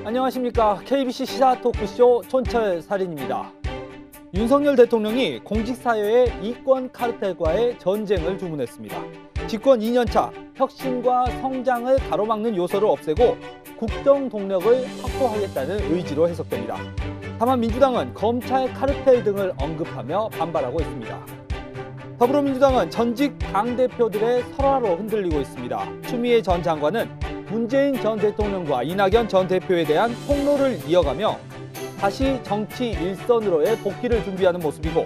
안녕하십니까. KBC 시사 토크쇼 촌철살인입니다. 윤석열 대통령이 공직사회의 이권 카르텔과의 전쟁을 주문했습니다. 집권 2년차 혁신과 성장을 가로막는 요소를 없애고 국정 동력을 확보하겠다는 의지로 해석됩니다. 다만 민주당은 검찰 카르텔 등을 언급하며 반발하고 있습니다. 더불어민주당은 전직 당대표들의 설화로 흔들리고 있습니다. 추미애 전 장관은 문재인 전 대통령과 이낙연 전 대표에 대한 폭로를 이어가며 다시 정치 일선으로의 복귀를 준비하는 모습이고,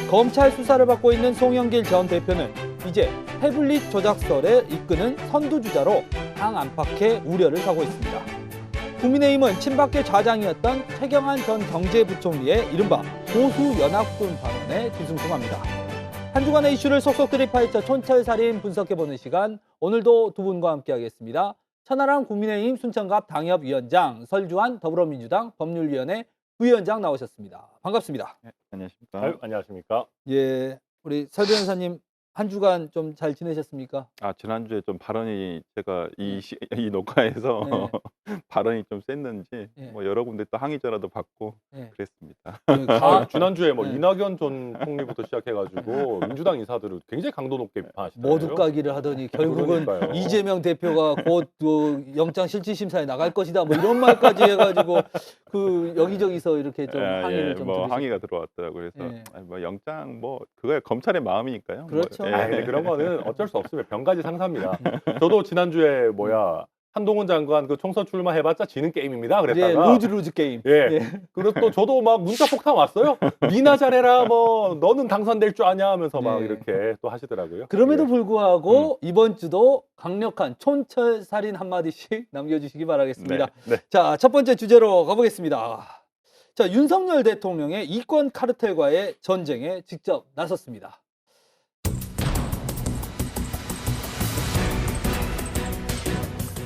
검찰 수사를 받고 있는 송영길 전 대표는 이제 태블릿 조작설을 이끄는 선두주자로 당 안팎의 우려를 사고 있습니다. 국민의힘은 친박계 좌장이었던 최경환 전 경제부총리의 이른바 보수연합군 발언에 뒤숭숭합니다. 한 주간의 이슈를 속속들이 파헤쳐 촌철살인 분석해보는 시간, 오늘도 두 분과 함께하겠습니다. 천하람 국민의힘 순천갑 당협위원장, 설주환 더불어민주당 법률위원회 부위원장 나오셨습니다. 반갑습니다. 네, 안녕하십니까. 아유, 안녕하십니까. 예, 우리 설 변호사님 한 주간 좀 잘 지내셨습니까? 지난주에 좀 발언이 제가 이 녹화에서 발언이 좀 셌는지 네. 뭐 여러 군데 또 항의 전화도 받고 네. 그랬습니다. 지난주에 뭐 네. 이낙연 전 총리부터 시작해가지고 민주당 인사들을 굉장히 강도 높게 비판하시더라고요. 모두 까기를 하더니 결국은 그러니까요. 이재명 대표가 곧 그 영장실질심사에 나갈 것이다 뭐 이런 말까지 해가지고 그 여기저기서 이렇게 좀 항의를 좀 뭐 들으셨... 항의가 들어왔더라고요. 그래서 예. 뭐 영장 뭐 그거야 검찰의 마음이니까요. 그렇죠. 뭐, 근데 그런 거는 어쩔 수 없으면 병가지 상사입니다. 저도 지난주에 한동훈 장관 그 총선 출마해봤자 지는 게임입니다. 예, 그랬다가 루즈 게임. 예. 그리고 또 저도 막 문자 폭탄 왔어요. 니나 잘해라 뭐 너는 당선될 줄 아냐 하면서 막 네. 이렇게 또 하시더라고요. 그럼에도 예. 불구하고 이번 주도 강력한 촌철살인 한마디씩 남겨주시기 바라겠습니다. 네. 자, 첫 번째 주제로 가보겠습니다. 자, 윤석열 대통령의 이권 카르텔과의 전쟁에 직접 나섰습니다.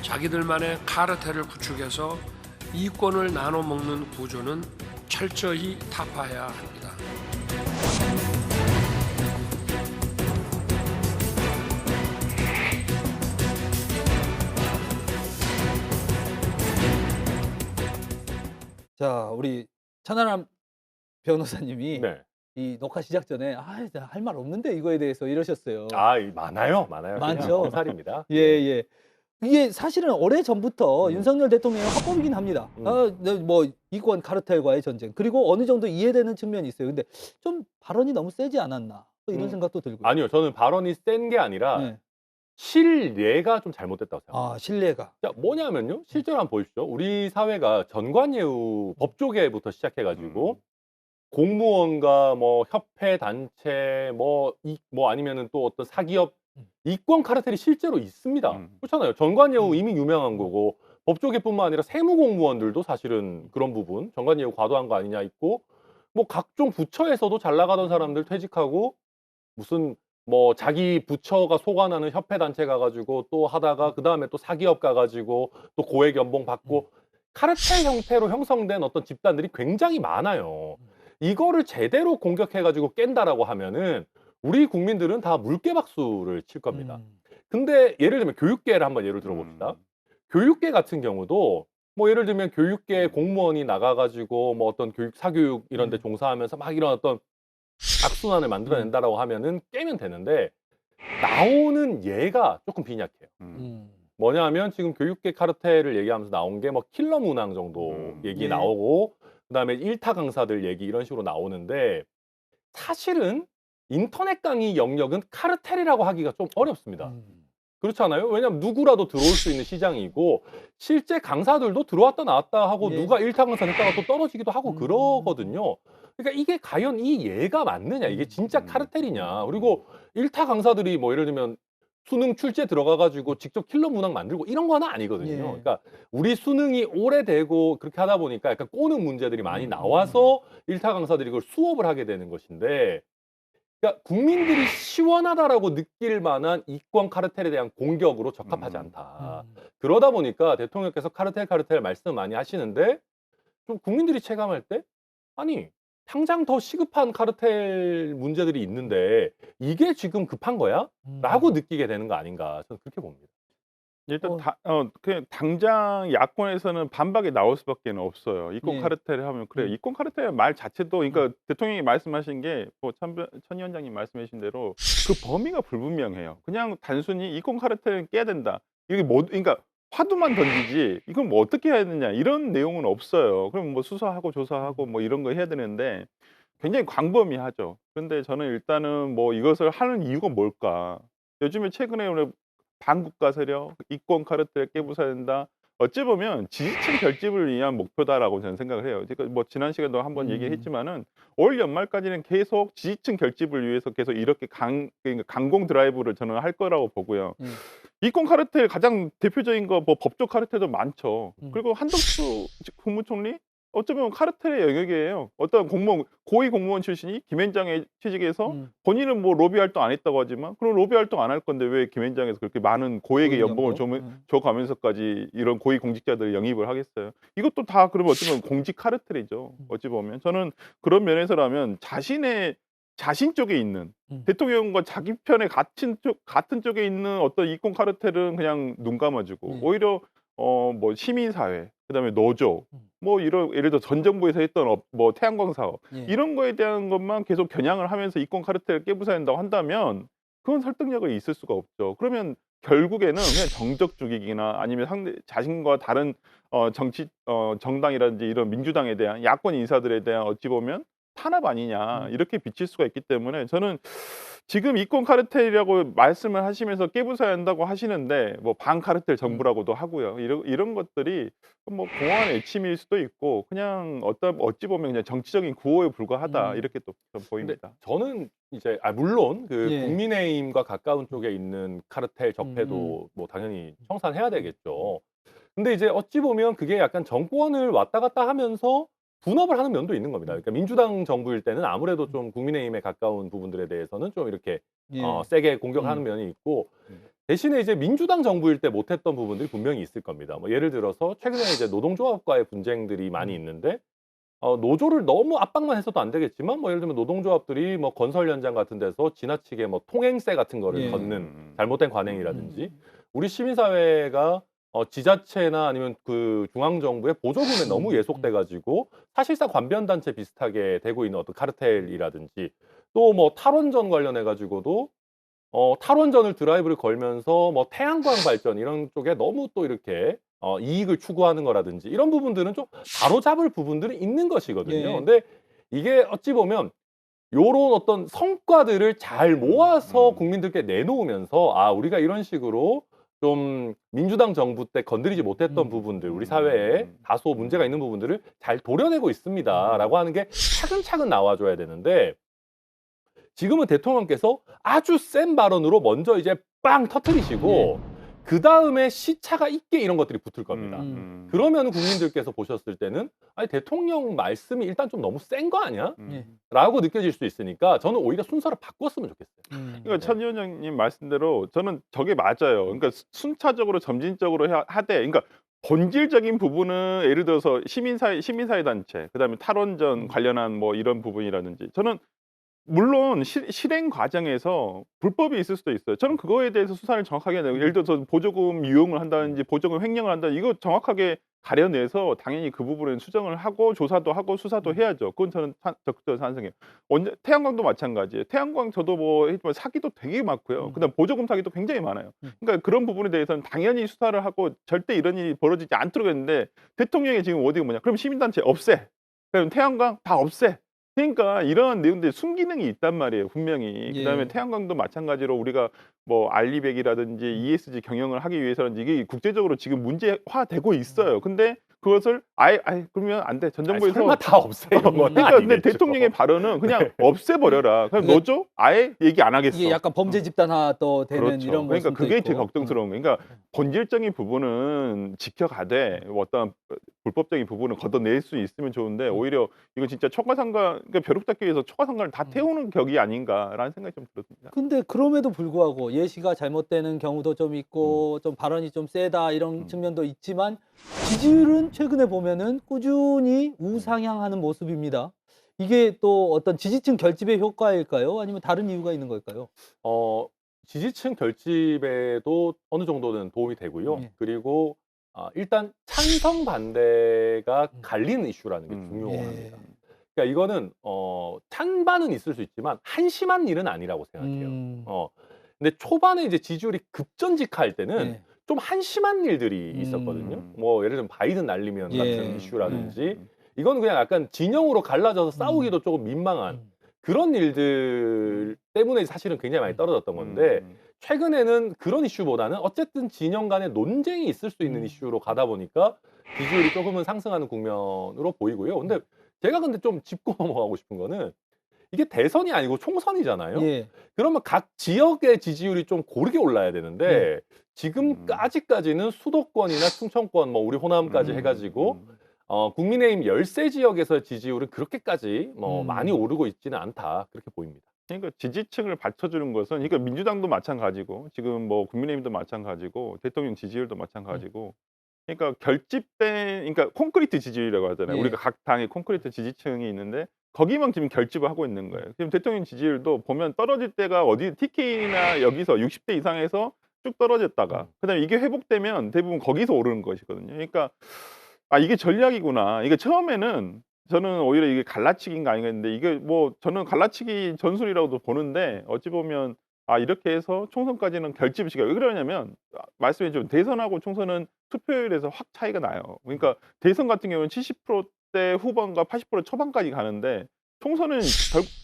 자기들만의 카르텔을 구축해서 이권을 나눠 먹는 구조는 철저히 타파해야 합니다. 자, 우리 천하람 변호사님이 네. 이 녹화 시작 전에 할 말 없는데 이거에 대해서 이러셨어요. 많아요. 많죠. 검찰입니다. 예, 예. 이게 사실은 오래 전부터 윤석열 대통령의 화법이긴 합니다. 뭐 이권 카르텔과의 전쟁, 그리고 어느 정도 이해되는 측면이 있어요. 근데 좀 발언이 너무 세지 않았나 또 이런 생각도 들고요. 아니요, 저는 발언이 센 게 아니라 네. 실례가 좀 잘못됐다고 생각합니다. 신뢰가. 자, 뭐냐면요, 실제로 한번 보십시오. 우리 사회가 전관예우 법조계부터 시작해가지고 공무원과 뭐 협회 단체 뭐 아니면은 또 어떤 사기업 이권 카르텔이 실제로 있습니다. 그렇잖아요. 전관예우 이미 유명한 거고, 법조계뿐만 아니라 세무공무원들도 사실은 그런 부분 전관예우 과도한 거 아니냐 있고, 뭐 각종 부처에서도 잘 나가던 사람들 퇴직하고 무슨 뭐 자기 부처가 소관하는 협회 단체 가가지고 또 하다가 그 다음에 또 사기업 가가지고 또 고액 연봉 받고 카르텔 형태로 형성된 어떤 집단들이 굉장히 많아요. 이거를 제대로 공격해가지고 깬다라고 하면은 우리 국민들은 다 물개박수를 칠 겁니다. 근데 예를 들면 교육계를 한번 예를 들어봅시다. 교육계 같은 경우도 뭐 예를 들면 교육계 공무원이 나가가지고 뭐 어떤 사교육 이런 데 종사하면서 막 이런 어떤 악순환을 만들어낸다라고 하면은 깨면 되는데, 나오는 예가 조금 빈약해요. 뭐냐 하면 지금 교육계 카르텔을 얘기하면서 나온 게 뭐 킬러 문항 정도 얘기 예. 나오고, 그다음에 일타 강사들 얘기 이런 식으로 나오는데, 사실은 인터넷 강의 영역은 카르텔이라고 하기가 좀 어렵습니다. 그렇잖아요. 왜냐하면 누구라도 들어올 수 있는 시장이고, 실제 강사들도 들어왔다 나왔다 하고 예. 누가 일타 강사 됐다가 또 떨어지기도 하고 그러거든요. 그러니까 이게 과연 이 예가 맞느냐, 이게 진짜 카르텔이냐. 그리고 일타 강사들이 뭐 예를 들면 수능 출제 들어가가지고 직접 킬러 문항 만들고 이런 건 아니거든요. 예. 그러니까 우리 수능이 오래되고 그렇게 하다 보니까 약간 꼬는 문제들이 많이 나와서 일타 강사들이 그걸 수업을 하게 되는 것인데, 그러니까 국민들이 시원하다라고 느낄 만한 이권 카르텔에 대한 공격으로 적합하지 않다. 그러다 보니까 대통령께서 카르텔 말씀 많이 하시는데, 좀 국민들이 체감할 때 아니 당장 더 시급한 카르텔 문제들이 있는데 이게 지금 급한 거야? 라고 느끼게 되는 거 아닌가, 저는 그렇게 봅니다. 일단 어. 그냥 당장 야권에서는 반박이 나올 수밖에는 없어요. 이권 예. 카르텔을 하면 그래요. 음. 이권 카르텔 말 자체도 그러니까 대통령이 말씀하신 게 뭐 천 위원장님 말씀하신 대로 그 범위가 불분명해요. 그냥 단순히 이권 카르텔은 깨야 된다. 이게 뭐 그러니까 화두만 던지지 이건 뭐 어떻게 해야 되냐 이런 내용은 없어요. 그럼 뭐 수사하고 조사하고 뭐 이런 거 해야 되는데 굉장히 광범위하죠. 근데 저는 일단은 뭐 이것을 하는 이유가 뭘까? 요즘에 최근에 오늘 반국가 세력, 이권 카르텔 깨부숴야 된다. 어찌 보면 지지층 결집을 위한 목표다라고 저는 생각을 해요. 그러니까 뭐 지난 시간에도 한번 음. 얘기했지만은 올 연말까지는 계속 지지층 결집을 위해서 계속 이렇게 그러니까 강공 드라이브를 저는 할 거라고 보고요. 음. 이권 카르텔 가장 대표적인 거 뭐 법조 카르텔도 많죠. 그리고 한덕수 국무총리 어쩌면 카르텔의 영역이에요. 어떤 공무원 고위 공무원 출신이 김앤장에 취직해서 음. 본인은 뭐 로비 활동 안 했다고 하지만 그럼 로비 활동 안 할 건데 왜 김앤장에서 그렇게 많은 고액의 고위 연봉을 연봉? 줘가면서까지 이런 고위 공직자들을 영입을 하겠어요. 이것도 다 그러면 어쩌면 공직 카르텔이죠. 음. 어찌 보면 저는 그런 면에서라면 자신 쪽에 있는 대통령과 자기 편에 같은 쪽에 있는 어떤 이권 카르텔은 그냥 눈 감아주고 오히려 뭐 시민사회 그다음에 노조 뭐 이런 예를 들어 전 정부에서 했던 뭐 태양광 사업 예. 이런 거에 대한 것만 계속 겨냥을 하면서 이권 카르텔을 깨부숴야 된다고 한다면 그건 설득력이 있을 수가 없죠. 그러면 결국에는 그냥 정적 죽이기나 아니면 자신과 다른 정당이라든지 이런 민주당에 대한 야권 인사들에 대한 어찌 보면 탄압 아니냐 이렇게 비칠 수가 있기 때문에 저는 지금 이권 카르텔이라고 말씀을 하시면서 깨부숴야 한다고 하시는데 뭐 반카르텔 정부라고도 하고요. 이런 것들이 뭐 공허한 애침일 수도 있고 그냥 어찌 보면 그냥 정치적인 구호에 불과하다 이렇게 또 근데 보입니다. 저는 이제 물론 그 예. 국민의힘과 가까운 쪽에 있는 카르텔 적폐도 뭐 당연히 청산해야 되겠죠. 근데 이제 어찌 보면 그게 약간 정권을 왔다 갔다 하면서 분업을 하는 면도 있는 겁니다. 그러니까 민주당 정부일 때는 아무래도 좀 국민의힘에 가까운 부분들에 대해서는 좀 이렇게 예. 세게 공격하는 면이 있고 대신에 이제 민주당 정부일 때 못했던 부분들이 분명히 있을 겁니다. 뭐 예를 들어서 최근에 이제 노동조합과의 분쟁들이 많이 있는데 노조를 너무 압박만 했어도 안 되겠지만 뭐 예를 들면 노동조합들이 뭐 건설 현장 같은 데서 지나치게 뭐 통행세 같은 거를 예. 걷는 잘못된 관행이라든지 우리 시민사회가 지자체나 아니면 그 중앙정부의 보조금에 너무 예속돼 가지고 사실상 관변단체 비슷하게 되고 있는 어떤 카르텔이라든지 또 뭐 탈원전 관련해 가지고도 탈원전을 드라이브를 걸면서 뭐 태양광 발전 이런 쪽에 너무 또 이렇게 이익을 추구하는 거라든지 이런 부분들은 좀 바로잡을 부분들이 있는 것이거든요. 예. 근데 이게 어찌 보면 요런 어떤 성과들을 잘 모아서 국민들께 내놓으면서 우리가 이런 식으로 좀 민주당 정부 때 건드리지 못했던 부분들 우리 사회에 다소 문제가 있는 부분들을 잘 도려내고 있습니다라고 하는 게 차근차근 나와줘야 되는데 지금은 대통령께서 아주 센 발언으로 먼저 이제 빵 터트리시고 그 다음에 시차가 있게 이런 것들이 붙을 겁니다. 그러면 국민들께서 보셨을 때는 아니 대통령 말씀이 일단 좀 너무 센 거 아니야? 예. 라고 느껴질 수 있으니까 저는 오히려 순서를 바꿨으면 좋겠어요. 그러니까 천 위원장님 말씀대로 저는 저게 맞아요. 그러니까 순차적으로 점진적으로 하되 그러니까 본질적인 부분은 예를 들어서 시민사회 단체 그다음에 탈원전 관련한 뭐 이런 부분이라든지 저는 물론 실행 과정에서 불법이 있을 수도 있어요. 저는 그거에 대해서 수사를 정확하게 해야 되고 예를 들어서 보조금 유용을 한다든지 보조금 횡령을 한다 이거 정확하게 가려내서 당연히 그 부분은 수정을 하고 조사도 하고 수사도 해야죠. 그건 저는 적극적으로 찬성해요. 태양광도 마찬가지예요. 태양광 저도 뭐 했지만 사기도 되게 많고요. 그다음 보조금 사기도 굉장히 많아요. 그러니까 그런 부분에 대해서는 당연히 수사를 하고 절대 이런 일이 벌어지지 않도록 했는데 대통령의 지금 어디가 뭐냐? 그럼 시민단체 없애. 그럼 태양광 다 없애. 그러니까 이런 내용들이 순기능이 있단 말이에요, 분명히. 예. 그다음에 태양광도 마찬가지로 우리가 뭐 알리백이라든지 ESG 경영을 하기 위해서는 이게 국제적으로 지금 문제화되고 있어요. 근데 그것을 아예 그러면 안 돼. 전 정부에서 설마 다 없애요? 그러니까 근데 대통령의 발언은 그냥 없애버려라. 그럼 네. 노조 아예 얘기 안 하겠어. 이게 약간 범죄 집단화 또 되는 그렇죠. 이런 그러니까 모습도 그게 있고. 제일 걱정스러운 거예요. 그러니까 본질적인 부분은 지켜가되 어떤 불법적인 부분을 걷어낼 수 있으면 좋은데 오히려 이거 진짜 초과상관 그러니까 벼룩 닦기 위해서 초과상관을 다 태우는 격이 아닌가라는 생각이 좀 들었습니다. 근데 그럼에도 불구하고 예시가 잘못되는 경우도 좀 있고 좀 발언이 좀 세다 이런 측면도 있지만 지지율은 최근에 보면은 꾸준히 우상향하는 모습입니다. 이게 또 어떤 지지층 결집의 효과일까요? 아니면 다른 이유가 있는 걸까요? 지지층 결집에도 어느 정도는 도움이 되고요. 예. 그리고 일단 찬성 반대가 갈리는 이슈라는 게 음. 중요합니다. 예. 그러니까 이거는 찬반은 있을 수 있지만 한심한 일은 아니라고 생각해요. 근데 초반에 이제 지지율이 급전직할 때는 예. 좀 한심한 일들이 있었거든요. 뭐 예를 들면 바이든 날리면 예. 같은 이슈라든지 이건 그냥 약간 진영으로 갈라져서 싸우기도 조금 민망한 그런 일들 때문에 사실은 굉장히 많이 떨어졌던 건데 최근에는 그런 이슈보다는 어쨌든 진영 간의 논쟁이 있을 수 있는 이슈로 가다 보니까 지지율이 조금은 상승하는 국면으로 보이고요. 근데 제가 좀 짚고 넘어가고 싶은 거는 이게 대선이 아니고 총선이잖아요. 예. 그러면 각 지역의 지지율이 좀 고르게 올라야 되는데 지금 아직까지는 수도권이나 충청권, 뭐 우리 호남까지 해가지고 국민의힘 13 지역에서의 지지율은 그렇게까지 많이 오르고 있지는 않다 그렇게 보입니다. 그러니까 지지층을 받쳐주는 것은 그러니까 민주당도 마찬가지고 지금 뭐 국민의힘도 마찬가지고 대통령 지지율도 마찬가지고 그러니까 결집된 그러니까 콘크리트 지지율이라고 하잖아요. 예. 우리가 각 당의 콘크리트 지지층이 있는데 거기만 지금 결집을 하고 있는 거예요. 지금 대통령 지지율도 보면 떨어질 때가 어디 TK나 여기서 60대 이상에서 쭉 떨어졌다가 그다음에 이게 회복되면 대부분 거기서 오르는 것이거든요. 그러니까 이게 전략이구나. 이게 처음에는 저는 오히려 이게 갈라치기인가 아닌가 했는데 이게 뭐 저는 갈라치기 전술이라고도 보는데 어찌 보면 이렇게 해서 총선까지는 결집을 시켜요. 왜 그러냐면 말씀해 준 대선하고 총선은 투표율에서 확 차이가 나요. 그러니까 대선 같은 경우는 70%대 후반과 80% 초반까지 가는데 총선은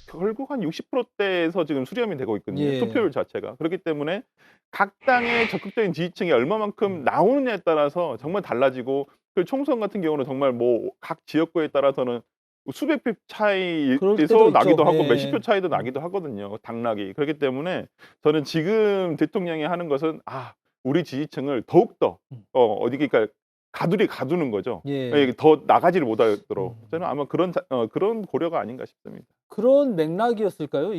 결국 한 60%대에서 지금 수렴이 되고 있거든요. 예. 투표율 자체가. 그렇기 때문에 각 당의 적극적인 지지층이 얼마만큼 나오느냐에 따라서 정말 달라지고 그 총선 같은 경우는 정말 뭐 각 지역구에 따라서는 수백 표 그럴 때도 차이에서 나기도 있죠. 하고 예. 몇십 표 차이도 나기도 하거든요. 당락이. 그렇기 때문에 저는 지금 대통령이 하는 것은 우리 지지층을 더욱더 어디 그러니까 가두는 거죠. 예. 더 나가지를 못하도록. 저는 아마 그런 고려가 아닌가 싶습니다. 그런 맥락이었을까요?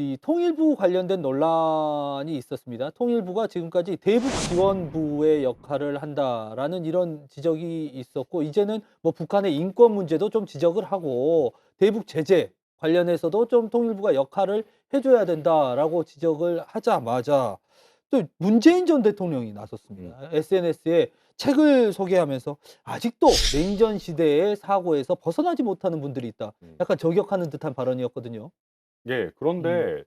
이 통일부 관련된 논란이 있었습니다. 통일부가 지금까지 대북 지원부의 역할을 한다라는 이런 지적이 있었고 이제는 뭐 북한의 인권 문제도 좀 지적을 하고 대북 제재 관련해서도 좀 통일부가 역할을 해줘야 된다라고 지적을 하자마자 또 문재인 전 대통령이 나섰습니다. SNS에 책을 소개하면서 아직도 냉전 시대의 사고에서 벗어나지 못하는 분들이 있다. 약간 저격하는 듯한 발언이었거든요. 예, 그런데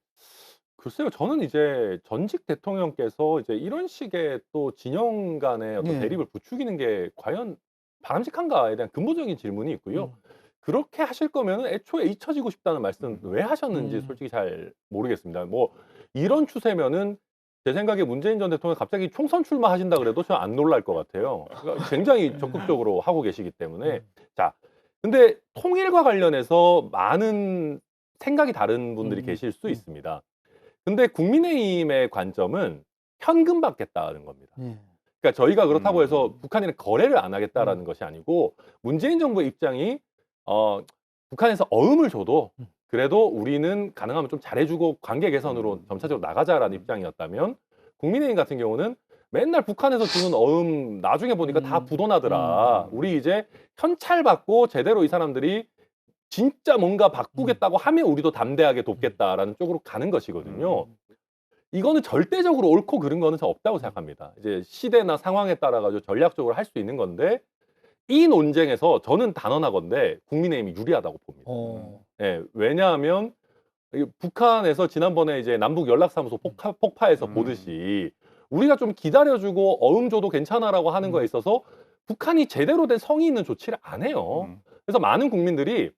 글쎄요, 저는 이제 전직 대통령께서 이제 이런 식의 또 진영 간의 어떤 예. 대립을 부추기는 게 과연 바람직한가에 대한 근본적인 질문이 있고요. 그렇게 하실 거면 애초에 잊혀지고 싶다는 말씀 왜 하셨는지 솔직히 잘 모르겠습니다. 뭐 이런 추세면은 제 생각에 문재인 전 대통령 갑자기 총선 출마하신다 그래도 저는 안 놀랄 것 같아요. 그러니까 굉장히 적극적으로 하고 계시기 때문에. 자, 근데 통일과 관련해서 많은 생각이 다른 분들이 계실 수 있습니다. 근데 국민의힘의 관점은 현금 받겠다는 겁니다. 예. 그러니까 저희가 그렇다고 해서 북한이랑 거래를 안 하겠다라는 것이 아니고 문재인 정부의 입장이 북한에서 어음을 줘도 그래도 우리는 가능하면 좀 잘해주고 관계 개선으로 점차적으로 나가자라는 입장이었다면 국민의힘 같은 경우는 맨날 북한에서 주는 어음 나중에 보니까 다 부도나더라. 우리 이제 현찰 받고 제대로 이 사람들이 진짜 뭔가 바꾸겠다고 하면 우리도 담대하게 돕겠다라는 쪽으로 가는 것이거든요. 이거는 절대적으로 옳고 그른 거는 저 없다고 생각합니다. 이제 시대나 상황에 따라 가지고 전략적으로 할 수 있는 건데 이 논쟁에서 저는 단언하건대 국민의힘이 유리하다고 봅니다. 예, 왜냐하면 북한에서 지난번에 이제 남북 연락사무소 폭파해서 보듯이 우리가 좀 기다려주고 어음 줘도 괜찮아라고 하는 거에 있어서 북한이 제대로 된 성의 있는 조치를 안 해요. 그래서 많은 국민들이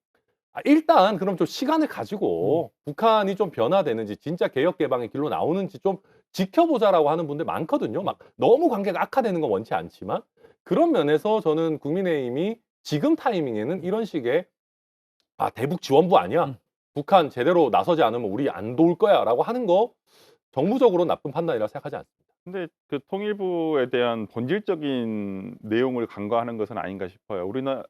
일단 그럼 좀 시간을 가지고 북한이 좀 변화되는지 진짜 개혁 개방의 길로 나오는지 좀 지켜보자라고 하는 분들 많거든요. 막 너무 관계가 악화되는 건 원치 않지만 그런 면에서 저는 국민의힘이 지금 타이밍에는 이런 식의 대북 지원부 아니야. 북한 제대로 나서지 않으면 우리 안 도울 거야라고 하는 거 정무적으로 나쁜 판단이라고 생각하지 않습니다. 근데 그 통일부에 대한 본질적인 내용을 간과하는 것은 아닌가 싶어요. 우리나라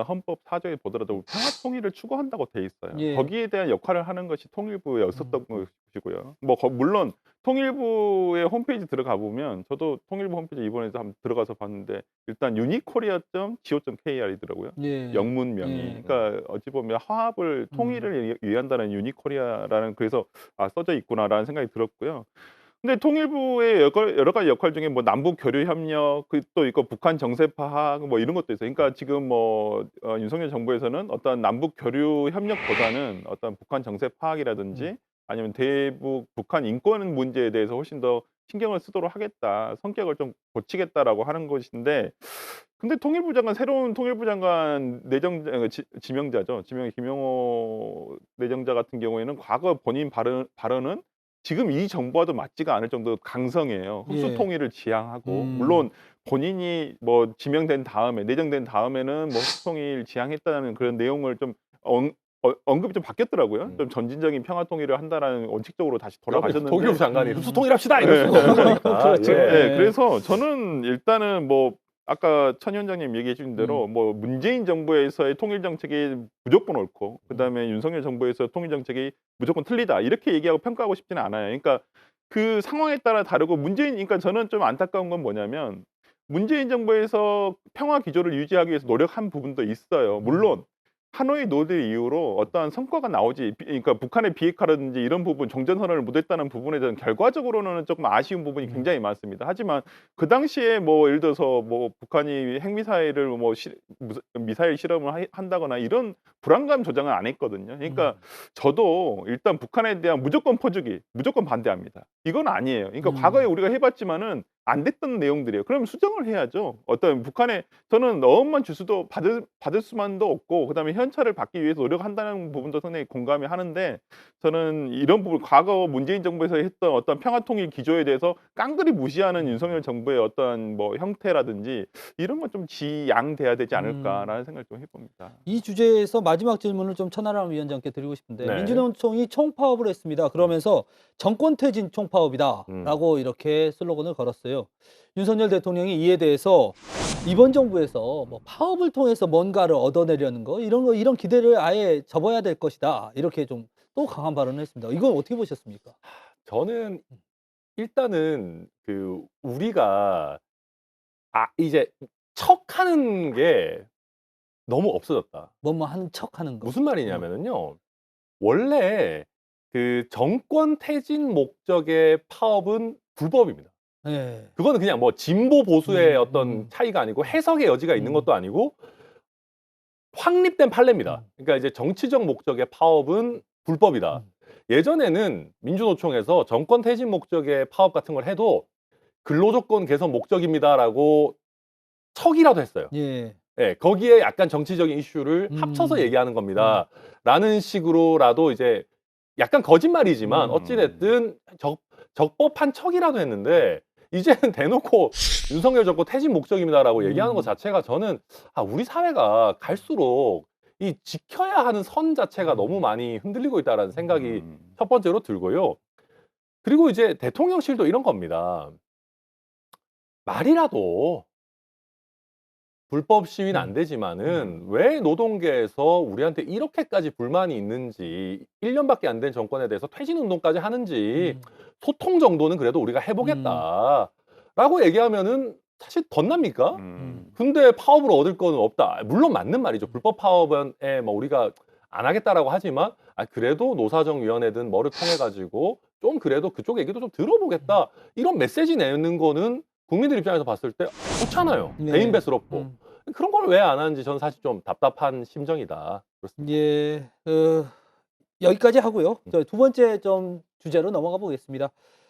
헌법 4조에 보더라도 평화 통일을 추구한다고 돼 있어요. 예. 거기에 대한 역할을 하는 것이 통일부였었던 것이고요. 뭐 물론 통일부의 홈페이지 들어가 보면 저도 통일부 홈페이지 이번에도 한번 들어가서 봤는데 일단 unicorea.co.kr이더라고요. 예. 영문명이. 예. 그러니까 어찌 보면 화합을 통일을 위한다는 유니코리아라는 그래서 써져 있구나라는 생각이 들었고요. 근데 통일부의 여러 가지 역할 중에 뭐 남북 교류 협력 또 있고 북한 정세 파악 뭐 이런 것도 있어요. 그러니까 지금 윤석열 정부에서는 어떤 남북 교류 협력보다는 어떤 북한 정세 파악이라든지 아니면 대북 북한 인권 문제에 대해서 훨씬 더 신경을 쓰도록 하겠다. 성격을 좀 고치겠다라고 하는 것인데 근데 통일부 장관 새로운 통일부 장관 지명자죠. 김용호 내정자 같은 경우에는 과거 본인 발언은 지금 이 정부와도 맞지가 않을 정도로 강성해요. 흡수 예. 통일을 지향하고 음. 물론 본인이 뭐 지명된 다음에 내정된 다음에는 뭐 흡수 통일 지향했다는 그런 내용을 좀 언급이 좀 바뀌었더라고요. 좀 전진적인 평화 통일을 한다라는 원칙적으로 다시 돌아가셨는데 통일부 장관이 음. 흡수 통일합시다 이럴 수가 없는 거니까. 그렇죠. 예. 네, 그래서 저는 일단은 뭐 아까 천 위원장님 얘기해 주신 대로 뭐 문재인 정부에서의 통일 정책이 무조건 옳고 그다음에 윤석열 정부에서 통일 정책이 무조건 틀리다 이렇게 얘기하고 평가하고 싶지는 않아요. 그러니까 그 상황에 따라 다르고 그러니까 저는 좀 안타까운 건 뭐냐면 문재인 정부에서 평화 기조를 유지하기 위해서 노력한 부분도 있어요. 물론 하노이 노딜 이후로 어떠한 성과가 나오지 그러니까 북한의 비핵화라든지 이런 부분 종전선언을 못했다는 부분에 대한 결과적으로는 조금 아쉬운 부분이 굉장히 많습니다. 하지만 그 당시에 뭐 예를 들어서 뭐 북한이 핵미사일을 미사일 실험을 한다거나 이런 불안감 조장은 안 했거든요. 그러니까 저도 일단 북한에 대한 무조건 퍼주기, 무조건 반대합니다. 이건 아니에요. 그러니까 과거에 우리가 해봤지만은 안 됐던 내용들이에요. 그럼 수정을 해야죠. 어떤 북한에 저는 어음만 줄 수도 받을 수만도 없고 그다음에 현찰을 받기 위해서 노력한다는 부분도 상당히 공감이 하는데 저는 이런 부분 과거 문재인 정부에서 했던 어떤 평화통일 기조에 대해서 깡그리 무시하는 윤석열 정부의 어떤 뭐 형태라든지 이런 건 좀 지양돼야 되지 않을까라는 생각을 좀 해봅니다. 이 주제에서 마지막 질문을 좀 천하람 위원장께 드리고 싶은데 네. 민주노총이 총파업을 했습니다. 그러면서 정권 퇴진 총파업이다라고 이렇게 슬로건을 걸었어요. 윤석열 대통령이 이에 대해서 이번 정부에서 뭐 파업을 통해서 뭔가를 얻어내려는 이런 기대를 아예 접어야 될 것이다. 이렇게 좀 또 강한 발언을 했습니다. 이건 어떻게 보셨습니까? 저는 일단은 우리가 이제 척하는 게 너무 없어졌다. 뭐뭐 하는 척하는 거. 무슨 말이냐면은요. 원래 정권 퇴진 목적의 파업은 불법입니다. 예. 그거는 그냥 뭐 진보 보수의 음, 어떤 차이가 아니고 해석의 여지가 있는 음. 것도 아니고 확립된 판례입니다. 그러니까 이제 정치적 목적의 파업은 불법이다. 예전에는 민주노총에서 정권 퇴진 목적의 파업 같은 걸 해도 근로조건 개선 목적입니다라고 척이라도 했어요. 예. 예, 거기에 약간 정치적인 이슈를 합쳐서 얘기하는 겁니다. 라는 식으로라도 이제 약간 거짓말이지만 어찌됐든 적법한 척이라도 했는데 이제는 대놓고 윤석열 정권 퇴진 목적입니다라고 얘기하는 것 자체가 저는 우리 사회가 갈수록 이 지켜야 하는 선 자체가 너무 많이 흔들리고 있다는 생각이 첫 번째로 들고요. 그리고 이제 대통령실도 이런 겁니다. 말이라도 불법 시위는 안 되지만은 왜 노동계에서 우리한테 이렇게까지 불만이 있는지 1년밖에 안 된 정권에 대해서 퇴진 운동까지 하는지 소통 정도는 그래도 우리가 해보겠다라고 얘기하면은 사실 덧납니까? 근데 파업으로 얻을 거는 없다. 물론 맞는 말이죠. 불법 파업에 뭐 우리가 안 하겠다라고 하지만 그래도 노사정위원회든 뭐를 통해 가지고 좀 그래도 그쪽 얘기도 좀 들어보겠다. 이런 메시지 내는 거는 국민들 입장에서 봤을 때 좋잖아요. 네. 대인배스럽고. 그런 걸 왜 안 하는지 저는 사실 좀 답답한 심정이다. 그렇습니다. 예. 여기까지 하고요. 두 번째 좀 주제로 넘어가 보겠습니다.